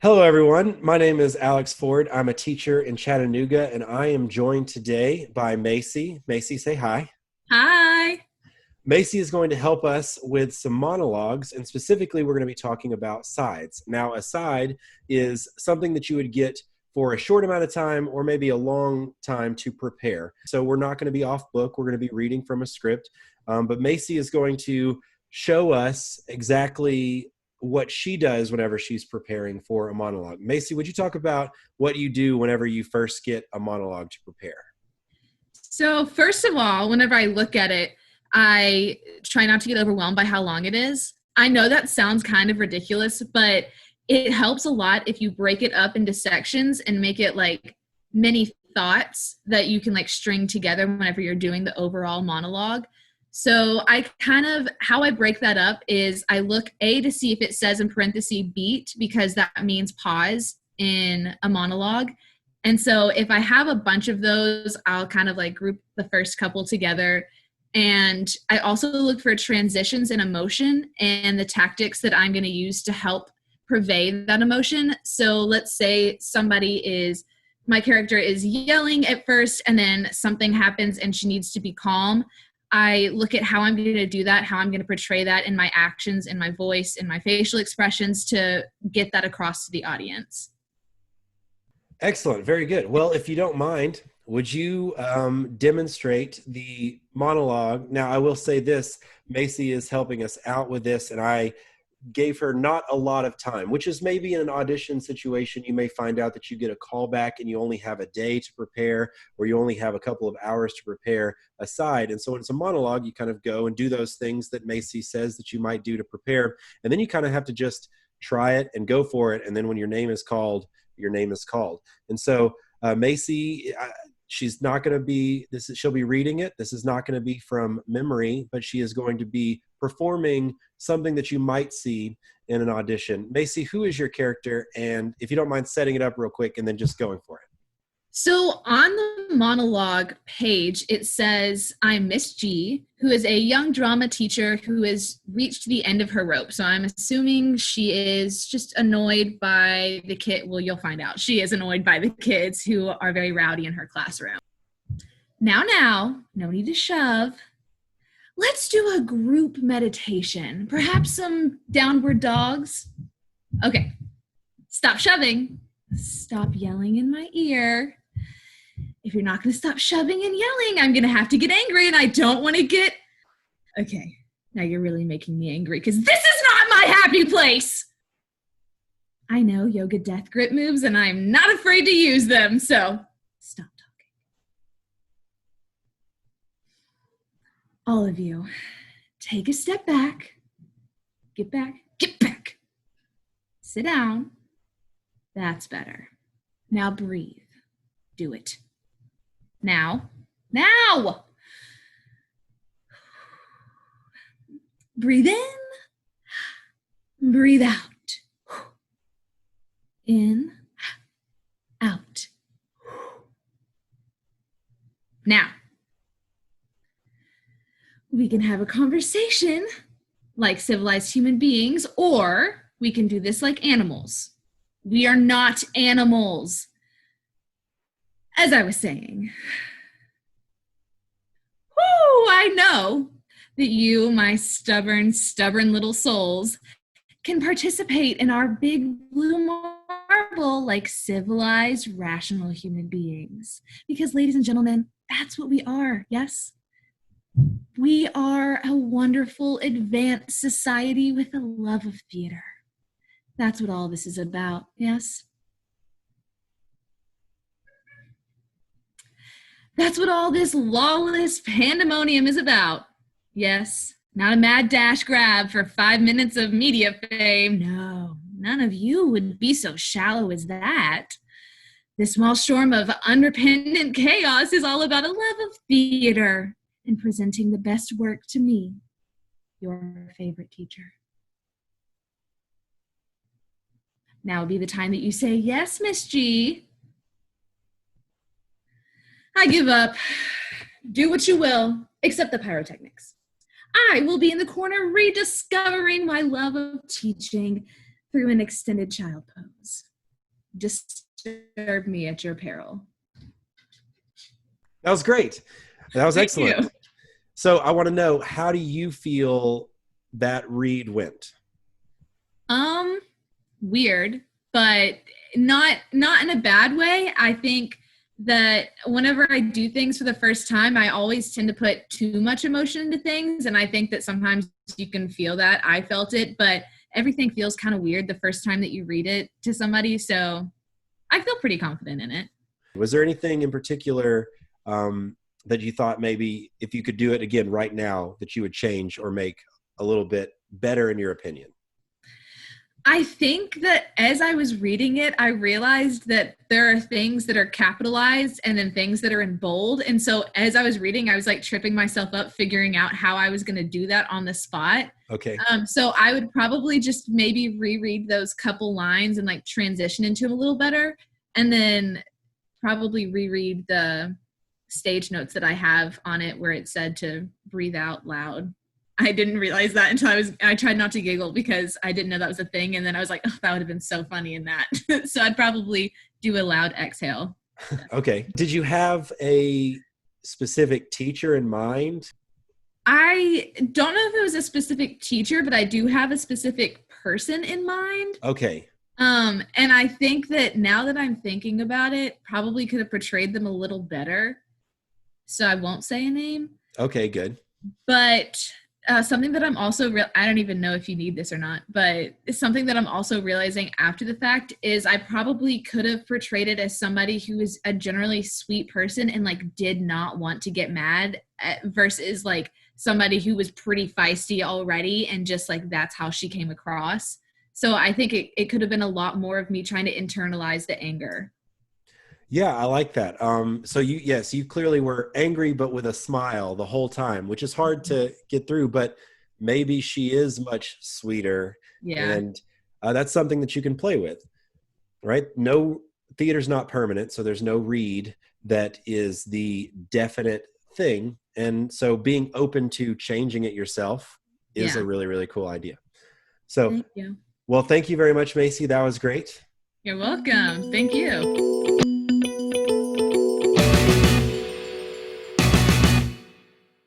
Hello, everyone. My name is Alex Ford. I'm a teacher in Chattanooga, and I am joined today by Macie. Macie, say hi. Hi. Macie is going to help us with some monologues, and specifically, we're going to be talking about sides. Now, a side is something that you would get for a short amount of time or maybe a long time to prepare. So, we're not going to be off book, we're going to be reading from a script. But Macie is going to show us exactly what she does whenever she's preparing for a monologue. Macie, would you talk about what you do whenever you first get a monologue to prepare? So, first of all, whenever I look at it, I try not to get overwhelmed by how long it is. I know that sounds kind of ridiculous, but it helps a lot if you break it up into sections and make it like many thoughts that you can like string together whenever you're doing the overall monologue. So, I kind of how I break that up is I look A to see if it says in parentheses beat because that means pause in a monologue. And so if I have a bunch of those, I'll kind of like group the first couple together. And I also look for transitions in emotion and the tactics that I'm going to use to help purvey that emotion. So let's say my character is yelling at first and then something happens and she needs to be calm. I look at how I'm going to do that, how I'm going to portray that in my actions, in my voice, in my facial expressions to get that across to the audience. Excellent. Very good. Well, if you don't mind, would you demonstrate the monologue? Now, I will say this: Macie is helping us out with this, and I gave her not a lot of time, which is maybe in an audition situation, you may find out that you get a call back and you only have a day to prepare, or you only have a couple of hours to prepare a side. And so when it's a monologue, you kind of go and do those things that Macie says that you might do to prepare. And then you kind of have to just try it and go for it. And then when your name is called, your name is called. And so Macie, she's not going to be she'll be reading it. This is not going to be from memory, but she is going to be performing something that you might see in an audition. Macie, who is your character? And if you don't mind setting it up real quick and then just going for it. So on the monologue page, it says, I'm Miss G, who is a young drama teacher who has reached the end of her rope. So I'm assuming she is just annoyed by the kid. Well, you'll find out. She is annoyed by the kids who are very rowdy in her classroom. Now, no need to shove. Let's do a group meditation. Perhaps some downward dogs. Okay, stop shoving. Stop yelling in my ear. If you're not going to stop shoving and yelling, I'm going to have to get angry, and I don't want to get... Okay, now you're really making me angry because this is not my happy place. I know yoga death grip moves, and I'm not afraid to use them, so stop talking. All of you, take a step back. Get back. Get back. Sit down. That's better. Now breathe. Do it. Now. Breathe in. Breathe out. In. Out. Now. We can have a conversation like civilized human beings, or we can do this like animals. We are not animals. As I was saying, I know that you, my stubborn little souls, can participate in our big blue marble like civilized, rational human beings. Because, ladies and gentlemen, that's what we are, yes? We are a wonderful, advanced society with a love of theater. That's what all this is about, yes? That's what all this lawless pandemonium is about. Yes, not a mad dash grab for 5 minutes of media fame. No, none of you would be so shallow as that. This small storm of unrepentant chaos is all about a love of theater and presenting the best work to me, your favorite teacher. Now would be the time that you say, yes, Miss G. I give up. Do what you will, except the pyrotechnics. I will be in the corner rediscovering my love of teaching through an extended child pose. disturb me at your peril. That was great. That was Thank excellent. you. So I want to know, how do you feel that read went? Um, Weird, but not in a bad way. I think that whenever I do things for the first time, I always tend to put too much emotion into things, and I think that sometimes you can feel that. I felt it, but everything feels kind of weird the first time that you read it to somebody, so I feel pretty confident in it. Was there anything in particular that you thought maybe if you could do it again right now that you would change or make a little bit better in your opinion? I think that as I was reading it, I realized that there are things that are capitalized and then things that are in bold. And so as I was reading, I was like tripping myself up, figuring out how I was going to do that on the spot. Okay. So I would probably just maybe reread those couple lines and like transition into them a little better. And then probably reread the stage notes that I have on it where it said to breathe out loud. I didn't realize that until I tried not to giggle because I didn't know that was a thing. And then I was like, oh, that would have been so funny in that. So I'd probably do a loud exhale. Okay. Did you have a specific teacher in mind? I don't know if it was a specific teacher, but I do have a specific person in mind. Okay. And I think that now that I'm thinking about it, probably could have portrayed them a little better. So I won't say a name. Okay, good. But something that I'm also I don't even know if you need this or not, but something that I'm also realizing after the fact is I probably could have portrayed it as somebody who is a generally sweet person and like did not want to get mad versus like somebody who was pretty feisty already and just like that's how she came across. So I think it could have been a lot more of me trying to internalize the anger. Yeah, I like that. So yes, you clearly were angry, but with a smile the whole time, which is hard to get through, but maybe she is much sweeter. Yeah. And that's something that you can play with, right? No, theater's not permanent. So there's no read that is the definite thing. And so being open to changing it yourself is Yeah. a really, really cool idea. So, Thank you. well, thank you very much, Macie. That was great. You're welcome. Thank you.